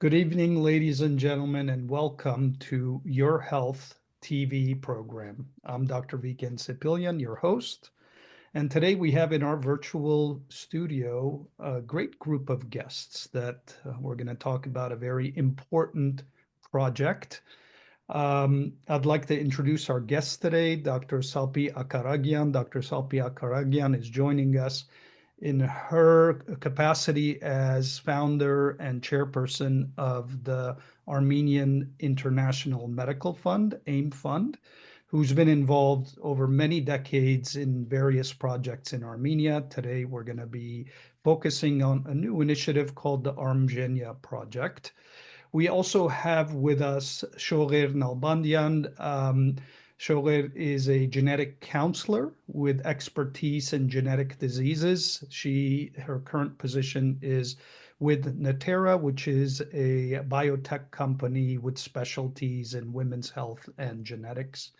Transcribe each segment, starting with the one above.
Good evening, ladies and gentlemen, and welcome to Your Health TV program. I'm Dr. Vicken Sepilian, your host, and today we have in our virtual studio a great group of guests that we're going to talk about a very important project. I'd like to introduce our guest today, Dr. Salpy Akaragian. Dr. Salpy Akaragian is joining us in her capacity as founder and chairperson of the Armenian International Medical Fund, AIM Fund, who's been involved over many decades in various projects in Armenia. Today, we're going to be focusing on a new initiative called the ArmGenia project. We also have with us Sogher Nalbandian. Sogher is a genetic counselor with expertise in genetic diseases. Her current position is with Natera, which is a biotech company with specialties in women's health and genetics.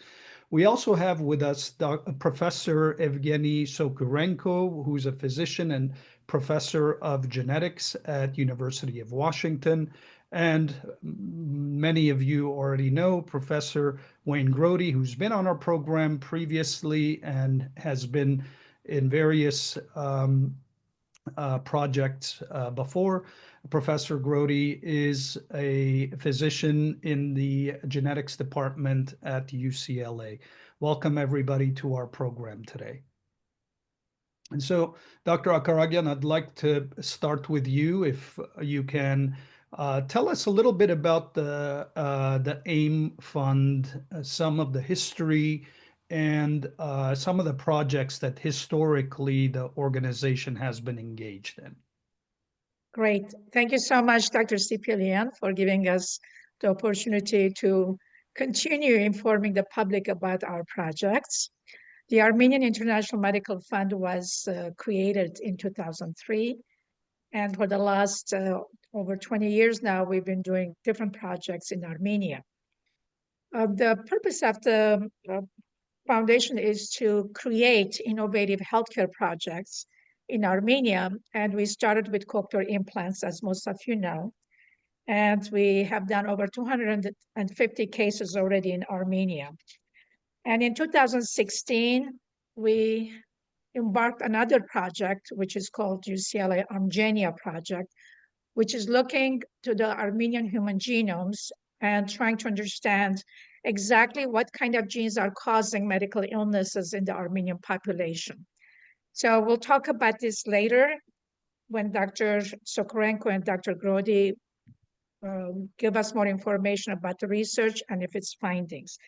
We also have with us Professor Evgeni Sokurenko, who's a physician and professor of genetics at University of Washington. And many of you already know Professor Wayne Grody, who's been on our program previously and has been in various projects before. Professor Grody is a physician in the genetics department at UCLA. Welcome everybody to our program today. And so, Dr. Akaragian, I'd like to start with you, if you can tell us a little bit about the AIM Fund, some of the history, and some of the projects that historically the organization has been engaged in. Great. Thank you so much, Dr. Sepilian, for giving us the opportunity to continue informing the public about our projects. The Armenian International Medical Fund was created in 2003. And for the last over 20 years now, we've been doing different projects in Armenia. The purpose of the foundation is to create innovative healthcare projects in Armenia. And we started with cochlear implants, as most of you know. And we have done over 250 cases already in Armenia. And in 2016, we embarked another project, which is called UCLA ArmGenia project, which is looking to the Armenian human genomes and trying to understand exactly what kind of genes are causing medical illnesses in the Armenian population. So we'll talk about this later when Dr. Sokurenko and Dr. Grody give us more information about the research and its findings.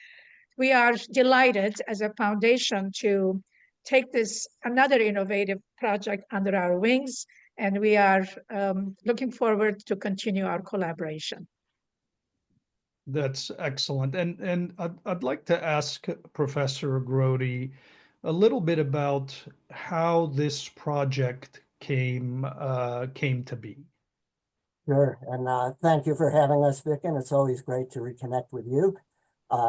We are delighted as a foundation to take this another innovative project under our wings, and we are looking forward to continue our collaboration. That's excellent. And I'd like to ask Professor Grody a little bit about how this project came to be. Sure, and thank you for having us, Vicken. It's always great to reconnect with you.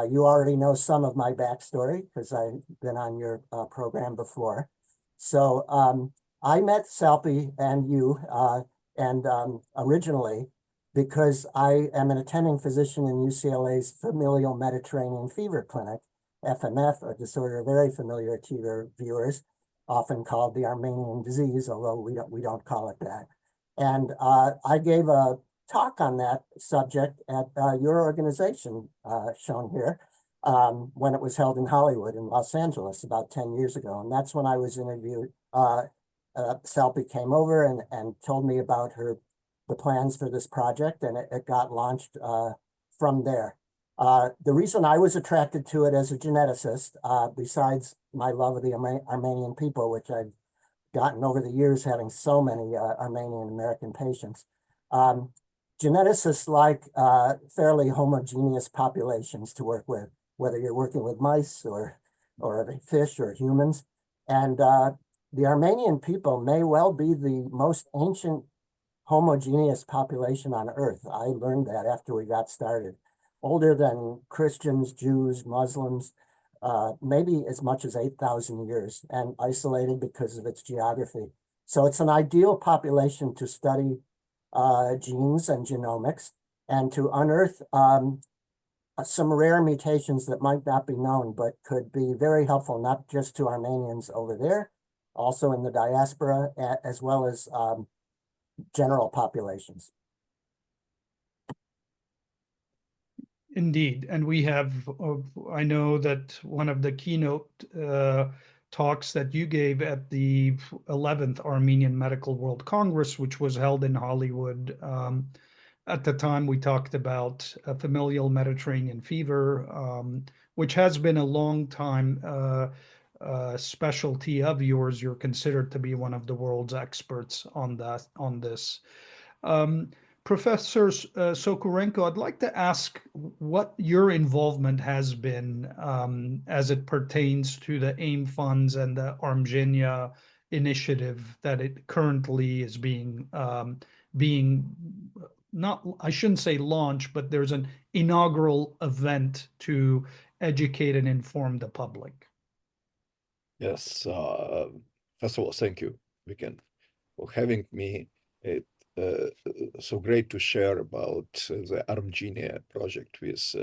You already know some of my backstory because I've been on your program before. So I met Salpy and you originally because I am an attending physician in UCLA's Familial Mediterranean Fever Clinic, FMF, a disorder very familiar to your viewers, often called the Armenian disease, although we don't call it that. And I gave a talk on that subject at your organization, shown here, when it was held in Hollywood in Los Angeles about 10 years ago. And that's when I was interviewed. Salpy came over and told me about the plans for this project, and it got launched from there. The reason I was attracted to it as a geneticist, besides my love of the Armenian people, which I've gotten over the years having so many Armenian American patients, geneticists like fairly homogeneous populations to work with, whether you're working with mice or fish or humans. And the Armenian people may well be the most ancient homogeneous population on Earth. I learned that after we got started. Older than Christians, Jews, Muslims, maybe as much as 8,000 years, and isolated because of its geography. So it's an ideal population to study genes and genomics, and to unearth some rare mutations that might not be known, but could be very helpful, not just to Armenians over there, also in the diaspora, as well as general populations. Indeed. And we have, I know that one of the keynote talks that you gave at the 11th Armenian Medical World Congress, which was held in Hollywood. At the time, we talked about familial Mediterranean fever, which has been a long time specialty of yours. You're considered to be one of the world's experts on that, on this. Professor Sokurenko, I'd like to ask what your involvement has been as it pertains to the AIM funds and the ArmGenia initiative that it currently is being not, I shouldn't say launch, but there's an inaugural event to educate and inform the public. Yes, first of all, thank you, Vicken, for having me. It's so great to share about the ArmGenia project with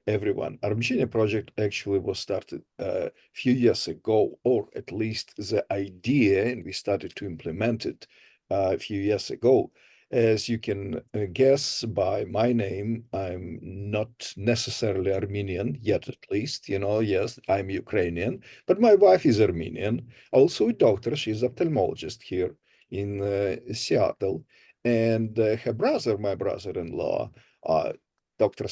everyone. ArmGenia project actually was started a few years ago, or at least the idea, and we started to implement it a few years ago. As you can guess by my name, I'm not necessarily Armenian, yet at least, you know, yes, I'm Ukrainian, but my wife is Armenian, also a doctor, she's an ophthalmologist here in Seattle, and her brother, my brother-in-law, Dr.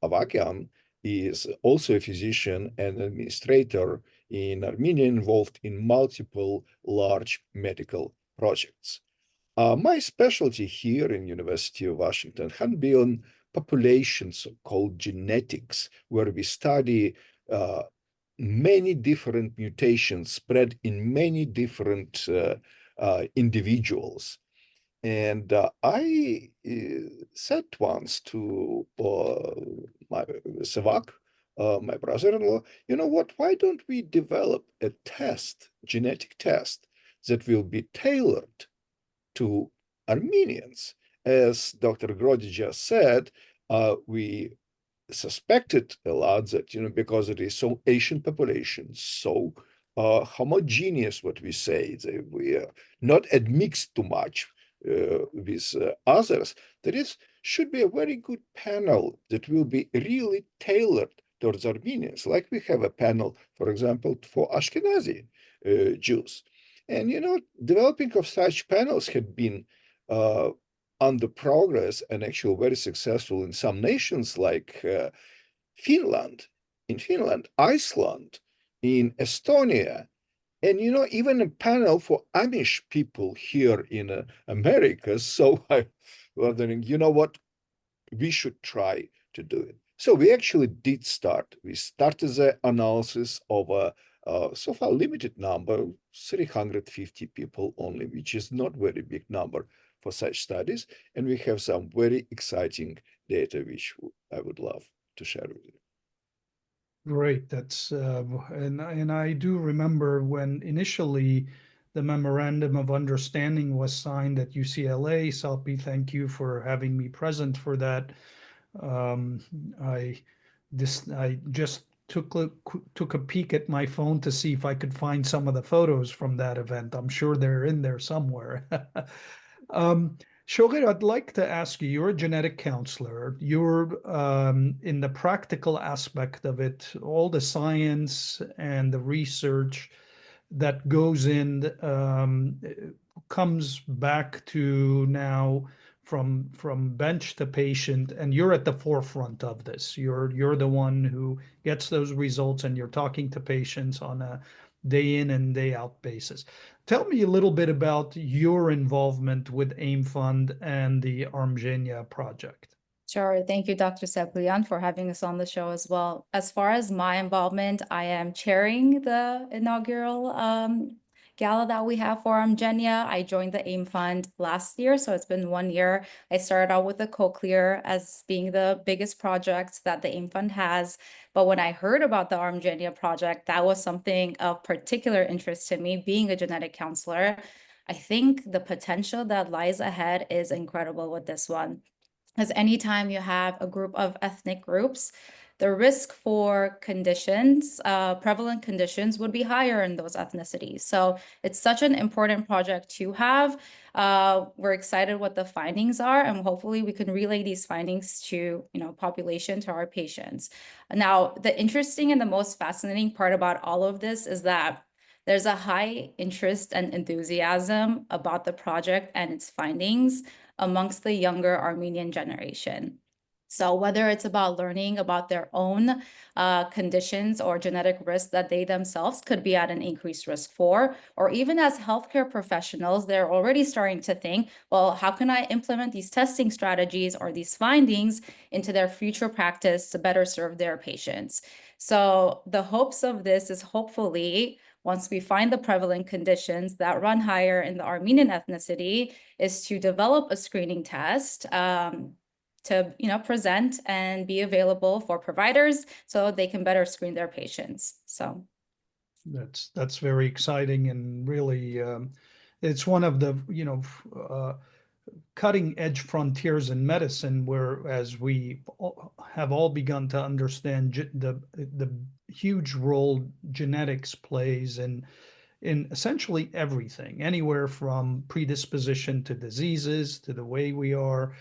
Avakian, is also a physician and administrator in Armenia, involved in multiple large medical projects. My specialty here in University of Washington had been populations, so-called genetics, where we study many different mutations spread in many different individuals. And I said once to my Savak, my brother-in-law, you know what, why don't we develop a test, genetic test, that will be tailored to Armenians? As Dr. Grody just said, we suspected a lot that, you know, because it is so Asian population, so homogeneous, what we say, we are not admixed too much with others, should be a very good panel that will be really tailored towards Armenians, like we have a panel, for example, for Ashkenazi Jews. And, you know, developing of such panels had been under progress and actually very successful in some nations like Finland, Iceland, in Estonia, and, you know, even a panel for Amish people here in America. So I wondering, you know what, we should try to do it. So we actually did start. We started the analysis of a so far limited number, 350 people only, which is not very big number for such studies. And we have some very exciting data, which I would love to share with you. Great. That's and I do remember when initially the memorandum of understanding was signed at UCLA. Salpy, thank you for having me present for that. I just took a peek at my phone to see if I could find some of the photos from that event. I'm sure they're in there somewhere. Sogher, I'd like to ask you, you're a genetic counselor. You're in the practical aspect of it, all the science and the research that goes in comes back to now from bench to patient, and you're at the forefront of this. You're the one who gets those results, and you're talking to patients on a day in and day out basis. Tell me a little bit about your involvement with AIM Fund and the ArmGenia project. Sure. Thank you, Dr. Sepilian, for having us on the show as well. As far as my involvement, I am chairing the inaugural gala that we have for ArmGenia. I joined the AIM Fund last year, so it's been 1 year. I started out with the cochlear as being the biggest project that the AIM Fund has. But when I heard about the ArmGenia project, that was something of particular interest to me, being a genetic counselor. I think the potential that lies ahead is incredible with this one. As anytime you have a group of ethnic groups, the risk for conditions, prevalent conditions would be higher in those ethnicities. So it's such an important project to have. We're excited what the findings are, and hopefully we can relay these findings to, population, to our patients. Now, the interesting and the most fascinating part about all of this is that there's a high interest and enthusiasm about the project and its findings amongst the younger Armenian generation. So whether it's about learning about their own conditions or genetic risks that they themselves could be at an increased risk for, or even as healthcare professionals, they're already starting to think, well, how can I implement these testing strategies or these findings into their future practice to better serve their patients? So the hopes of this is hopefully, once we find the prevalent conditions that run higher in the Armenian ethnicity, is to develop a screening test to present and be available for providers so they can better screen their patients. So that's very exciting, and really it's one of the cutting edge frontiers in medicine, where as we have all begun to understand the huge role genetics plays in essentially everything, anywhere from predisposition to diseases, to the way we are,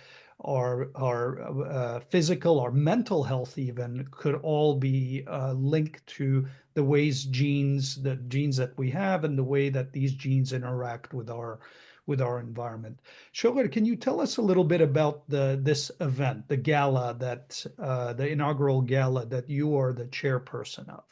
our physical, our mental health even could all be linked to the ways the genes that we have and the way that these genes interact with our environment. Sogher, can you tell us a little bit about this event, the gala, that the inaugural gala that you are the chairperson of?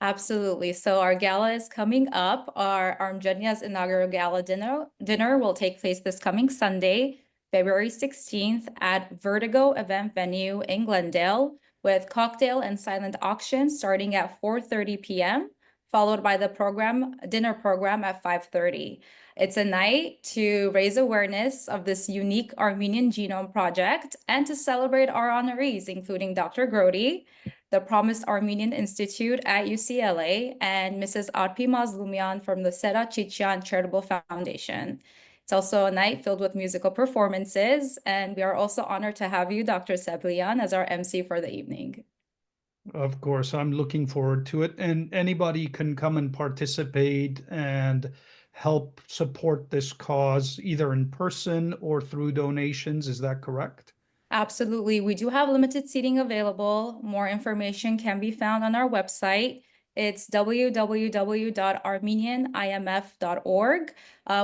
Absolutely. So our gala is coming up. Our ArmGenia's inaugural gala dinner will take place this coming Sunday, February 16th at Vertigo Event Venue in Glendale, with cocktail and silent auction starting at 4:30 p.m., followed by the dinner program at 5:30. It's a night to raise awareness of this unique Armenian genome project and to celebrate our honorees, including Dr. Grody, the Promised Armenian Institute at UCLA, and Mrs. Arpi Mazlumian from the Sera Chichian Charitable Foundation. It's also a night filled with musical performances, and we are also honored to have you, Dr. Sepilian, as our MC for the evening. Of course, I'm looking forward to it, and anybody can come and participate and help support this cause either in person or through donations. Is that correct? Absolutely. We do have limited seating available. More information can be found on our website. It's www.armenianimf.org.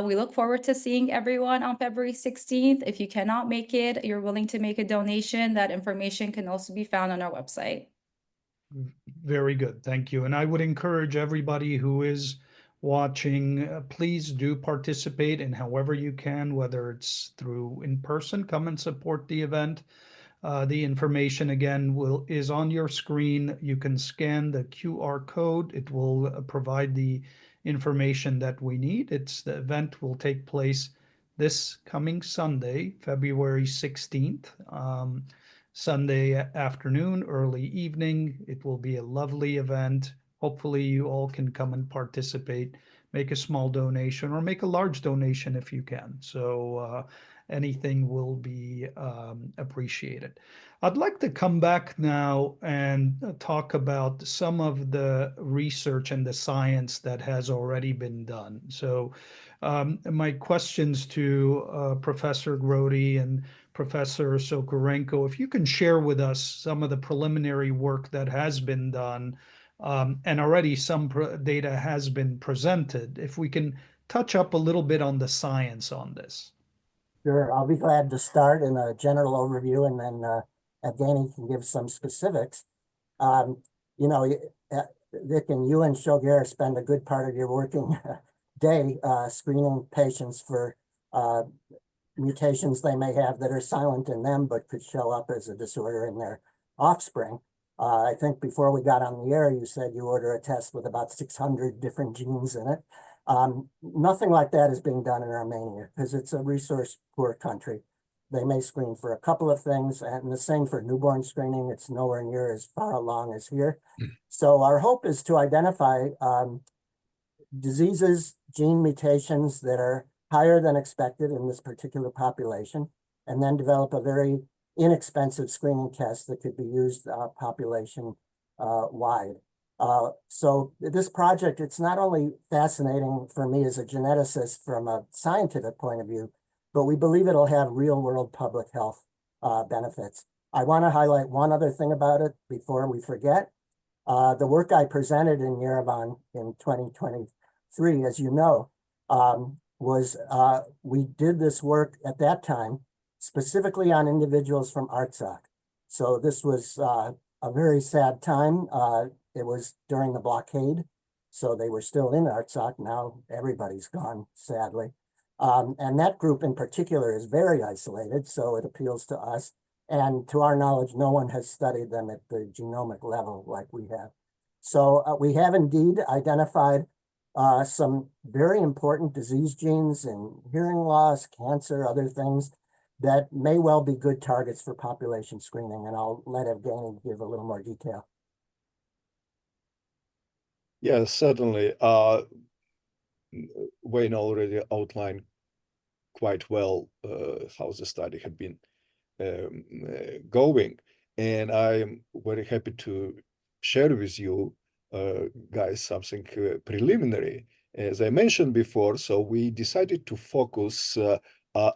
We look forward to seeing everyone on February 16th. If you cannot make it, you're willing to make a donation, that information can also be found on our website. Very good. Thank you. And I would encourage everybody who is watching, please do participate in however you can, whether it's through in person, come and support the event. The information again is on your screen. You can scan the QR code. It will provide the information that we need. The event will take place this coming Sunday, February 16th. Sunday afternoon, early evening. It will be a lovely event. Hopefully you all can come and participate, make a small donation or make a large donation if you can. So anything will be appreciated. I'd like to come back now and talk about some of the research and the science that has already been done. So my questions to Professor Grody and Professor Sokurenko, if you can share with us some of the preliminary work that has been done, and already some data has been presented, if we can touch up a little bit on the science on this. Sure, I'll be glad to start in a general overview, and then Evgeni can give some specifics. Vicken, you and Sogher spend a good part of your working day screening patients for mutations they may have that are silent in them but could show up as a disorder in their offspring. I think before we got on the air, you said you order a test with about 600 different genes in it. Nothing like that is being done in Armenia because it's a resource-poor country. They may screen for a couple of things, and the same for newborn screening. It's nowhere near as far along as here. So our hope is to identify diseases, gene mutations that are higher than expected in this particular population, and then develop a very inexpensive screening test that could be used population wide. So this project, it's not only fascinating for me as a geneticist from a scientific point of view, but we believe it'll have real world public health benefits. I want to highlight one other thing about it before we forget. The work I presented in Yerevan in 2023, as you know, we did this work at that time specifically on individuals from Artsakh. So this was a very sad time. It was during the blockade, so they were still in Artsakh. Now everybody's gone, sadly. And that group in particular is very isolated, so it appeals to us. And to our knowledge, no one has studied them at the genomic level like we have. So we have indeed identified some very important disease genes in hearing loss, cancer, other things that may well be good targets for population screening. And I'll let Evgeni give a little more detail. Yes, certainly. Wayne already outlined quite well how the study had been going. And I'm very happy to share with you guys something preliminary. As I mentioned before, so we decided to focus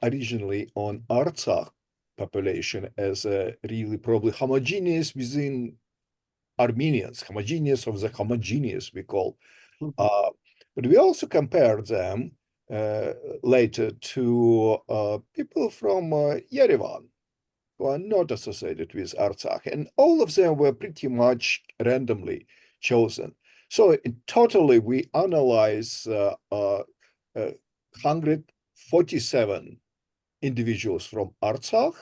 originally on Artsakh population as a really probably homogeneous within Armenians, homogeneous of the homogeneous we call. But we also compared them later to people from Yerevan who are not associated with Artsakh, and all of them were pretty much randomly chosen. So in totally, we analyze 147 individuals from Artsakh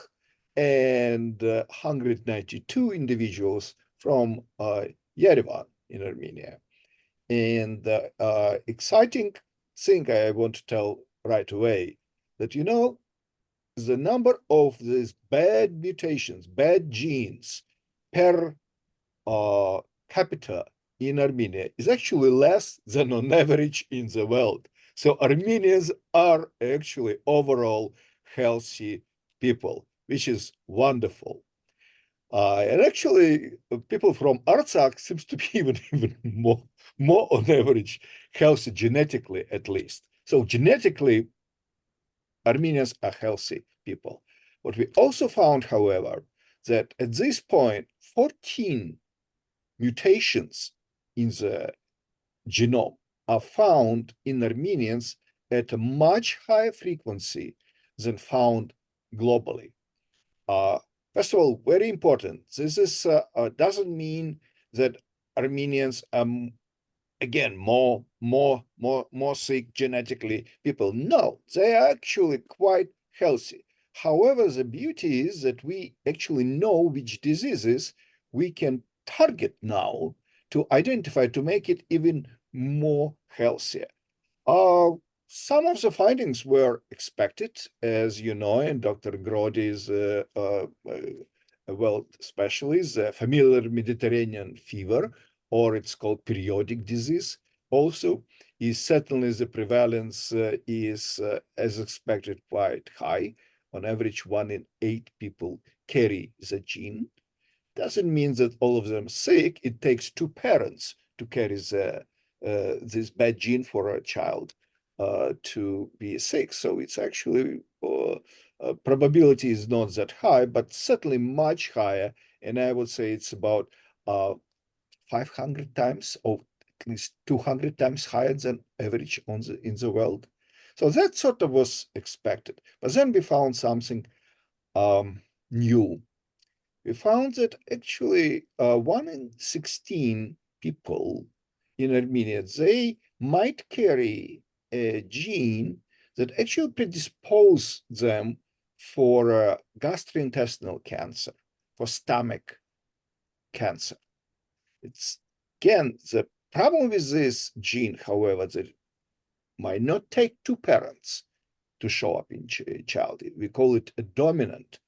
and 192 individuals from Yerevan in Armenia. And the exciting thing I want to tell right away that, you know, the number of these bad mutations, bad genes per capita in Armenia is actually less than on average in the world. So Armenians are actually overall healthy people, which is wonderful. And actually, people from Artsakh seems to be even more on average healthy genetically, at least. So genetically, Armenians are healthy people. What we also found, however, that at this point, 14 mutations in the genome are found in Armenians at a much higher frequency than found globally. First of all, very important, this is doesn't mean that Armenians are, again, more sick genetically people. No, they are actually quite healthy. However, the beauty is that we actually know which diseases we can target now to identify, to make it even more healthier. Some of the findings were expected, as you know, and Dr. Grody is a world specialist, familiar Mediterranean fever, or it's called periodic disease. Also, is certainly the prevalence is, as expected, quite high. On average, 1 in 8 people carry the gene. Doesn't mean that all of them sick. It takes 2 parents to carry this bad gene for a child to be sick. So it's actually probability is not that high, but certainly much higher. And I would say it's about 500 times or at least 200 times higher than average in the world. So that sort of was expected. But then we found something new. We found that actually 1 in 16 people in Armenia, they might carry a gene that actually predispose them for gastrointestinal cancer, for stomach cancer. It's, again, the problem with this gene, however, that it might not take 2 parents to show up in child. We call it a dominant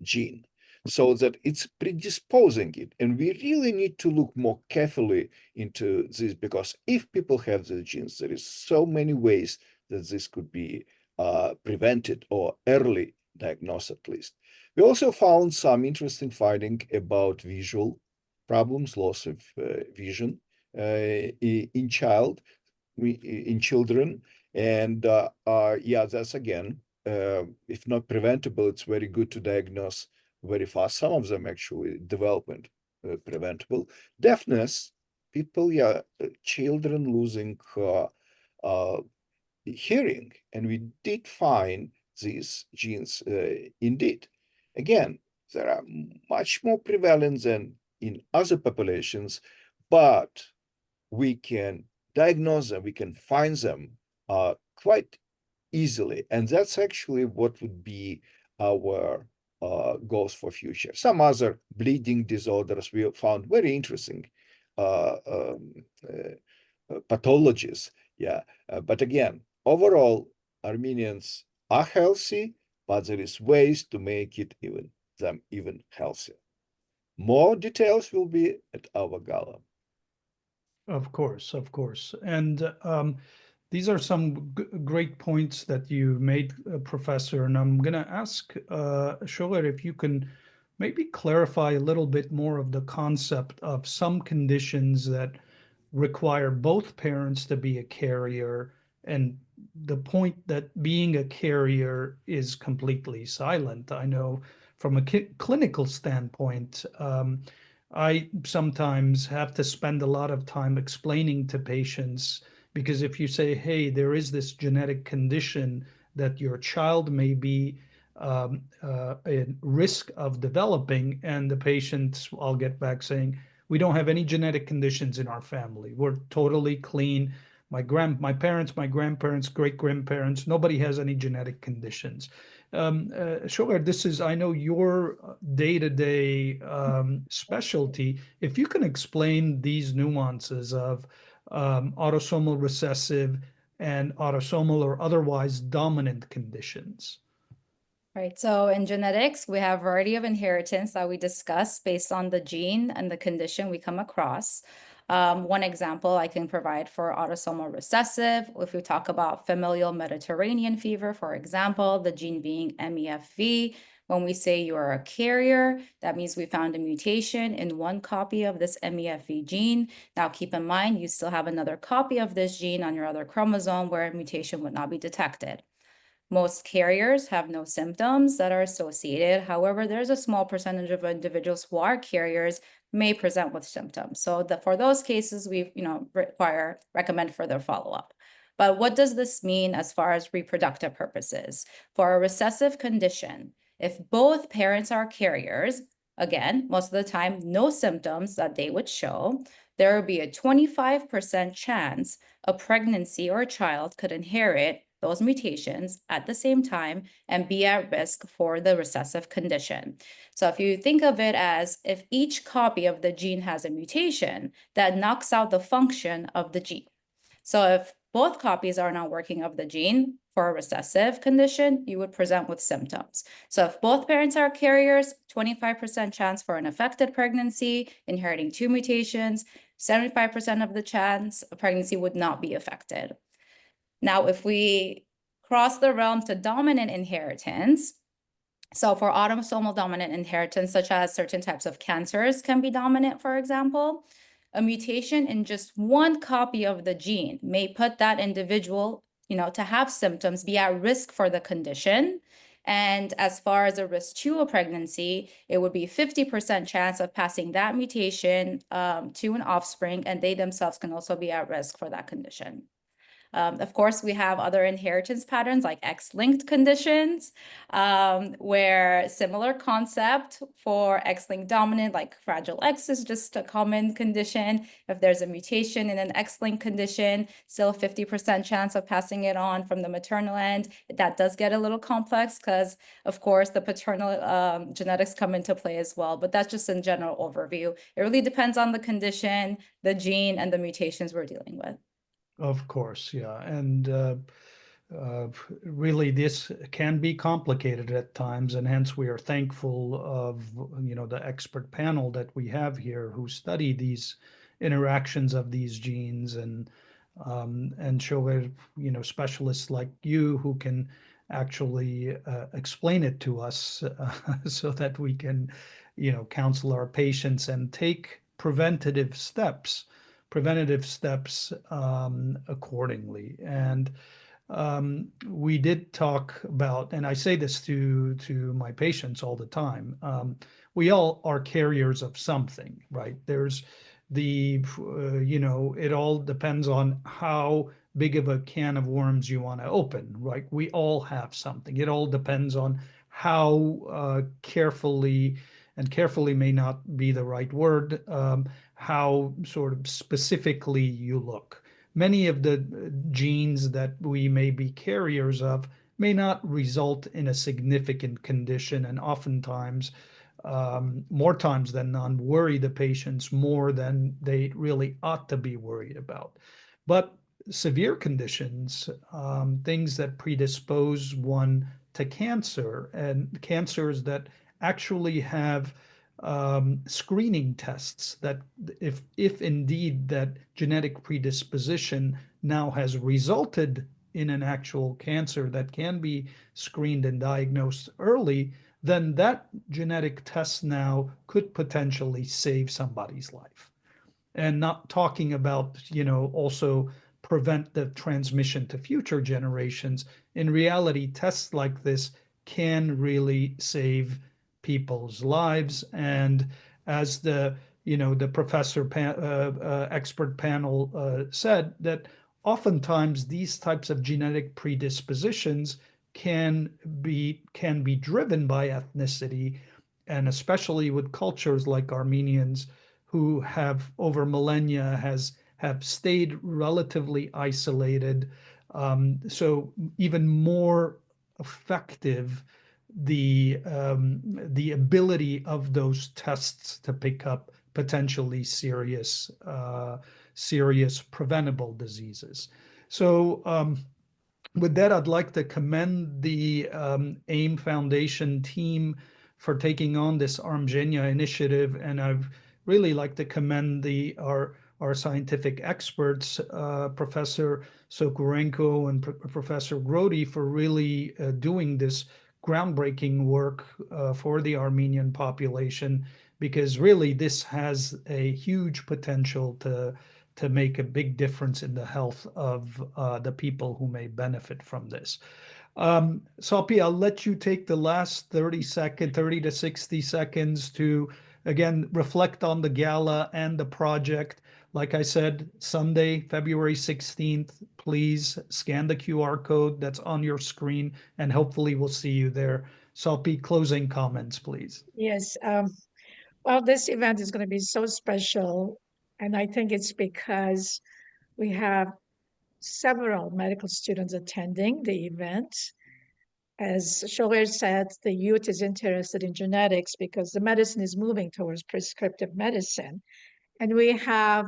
gene, so that it's predisposing it. And we really need to look more carefully into this, because if people have the genes, there is so many ways that this could be prevented or early diagnosed at least. We also found some interesting finding about visual problems, loss of vision in children. And yeah, that's again, if not preventable, it's very good to diagnose very fast. Some of them actually development preventable. Deafness, people, yeah, children losing hearing, and we did find these genes indeed. Again, there are much more prevalent than in other populations, but we can diagnose them, we can find them quite easily. And that's actually what would be our goals for future. Some other bleeding disorders we found very interesting pathologies. Yeah, but again, overall, Armenians are healthy, but there is ways to make it them even healthier. More details will be at our gala. Of course, of course. And these are some great points that you made, Professor. And I'm going to ask Sogher if you can maybe clarify a little bit more of the concept of some conditions that require both parents to be a carrier, and the point that being a carrier is completely silent. I know from a clinical standpoint, I sometimes have to spend a lot of time explaining to patients, because if you say, hey, there is this genetic condition that your child may be at risk of developing, and the patients, I'll get back saying, we don't have any genetic conditions in our family. We're totally clean. My parents, my grandparents, great-grandparents, nobody has any genetic conditions. Sogher, this is, I know, your day-to-day specialty. If you can explain these nuances of autosomal recessive and autosomal or otherwise dominant conditions. Right, so in genetics, we have a variety of inheritance that we discuss based on the gene and the condition we come across. One example I can provide for autosomal recessive, if we talk about familial Mediterranean fever, for example, the gene being MEFV, when we say you are a carrier, that means we found a mutation in one copy of this MEFV gene. Now, keep in mind, you still have another copy of this gene on your other chromosome where a mutation would not be detected. Most carriers have no symptoms that are associated. However, there's a small percentage of individuals who are carriers may present with symptoms. So for those cases, we recommend further follow-up. But what does this mean as far as reproductive purposes? For a recessive condition, if both parents are carriers, again, most of the time, no symptoms that they would show, there would be a 25% chance a pregnancy or a child could inherit those mutations at the same time and be at risk for the recessive condition. So if you think of it as if each copy of the gene has a mutation, that knocks out the function of the gene. So if both copies are not working of the gene for a recessive condition, you would present with symptoms. So if both parents are carriers, 25% chance for an affected pregnancy, inheriting 2 mutations, 75% of the chance a pregnancy would not be affected. Now, if we cross the realm to dominant inheritance, so for autosomal dominant inheritance, such as certain types of cancers can be dominant, for example, a mutation in just one copy of the gene may put that individual, to have symptoms, be at risk for the condition. And as far as a risk to a pregnancy, it would be 50% chance of passing that mutation to an offspring, and they themselves can also be at risk for that condition. Of course, we have other inheritance patterns like X-linked conditions, where similar concept for X-linked dominant, like Fragile X is just a common condition. If there's a mutation in an X-linked condition, still 50% chance of passing it on from the maternal end. That does get a little complex because, of course, the paternal genetics come into play as well, but that's just a general overview. It really depends on the condition, the gene, and the mutations we're dealing with. Of course, yeah. And really, this can be complicated at times, and hence we are thankful of, the expert panel that we have here who study these interactions of these genes. And and Sogher, specialists like you who can actually explain it to us so that we can, counsel our patients and take preventative steps accordingly. And we did talk about, and I say this to my patients all the time, we all are carriers of something, right? There's it all depends on how big of a can of worms you want to open, right? We all have something. It all depends on how carefully, and carefully may not be the right word, how sort of specifically you look. Many of the genes that we may be carriers of may not result in a significant condition, and oftentimes, more times than none, worry the patients more than they really ought to be worried about. But severe conditions, things that predispose one to cancer, and cancers that actually have screening tests that if indeed that genetic predisposition now has resulted in an actual cancer that can be screened and diagnosed early, then that genetic test now could potentially save somebody's life. And not talking about, also prevent the transmission to future generations. In reality, tests like this can really save people's lives. And as the professor expert panel said, that oftentimes these types of genetic predispositions can be driven by ethnicity, and especially with cultures like Armenians, who have over millennia have stayed relatively isolated. So even more effective the ability of those tests to pick up potentially serious preventable diseases. So with that, I'd like to commend the AIM Foundation team for taking on this ArmGenia initiative, and I've really like to commend our scientific experts, Professor Sokurenko and Professor Grody, for really doing this groundbreaking work for the Armenian population, because really this has a huge potential to make a big difference in the health of the people who may benefit from this. Salpy, I'll let you take the last 30 to 60 seconds to, again, reflect on the gala and the project. Like I said, Sunday, February 16th, please scan the QR code that's on your screen, and hopefully we'll see you there. Salpy, closing comments, please. Yes. Well, this event is going to be so special. And I think it's because we have several medical students attending the event. As Sogher said, the youth is interested in genetics because the medicine is moving towards prescriptive medicine. And we have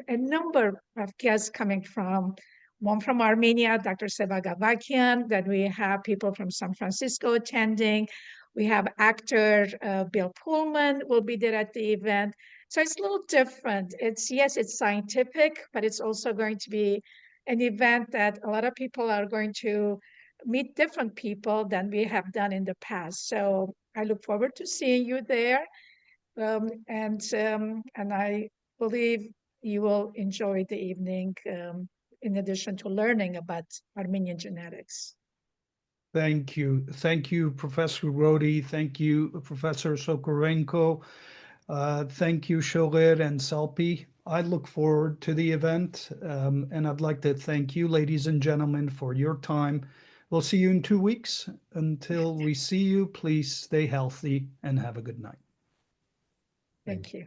a number of guests coming from, one from Armenia, Dr. Vicken. Then we have people from San Francisco attending. We have actor Bill Pullman will be there at the event. So it's a little different. Yes, it's scientific, but it's also going to be an event that a lot of people are going to meet different people than we have done in the past. So I look forward to seeing you there. And I believe you will enjoy the evening in addition to learning about Armenian genetics. Thank you. Thank you, Professor Grody. Thank you, Professor Sokurenko. Thank you, Sogher and Salpy. I look forward to the event, and I'd like to thank you, ladies and gentlemen, for your time. We'll see you in 2 weeks. Until we see you, please stay healthy and have a good night. Thank you.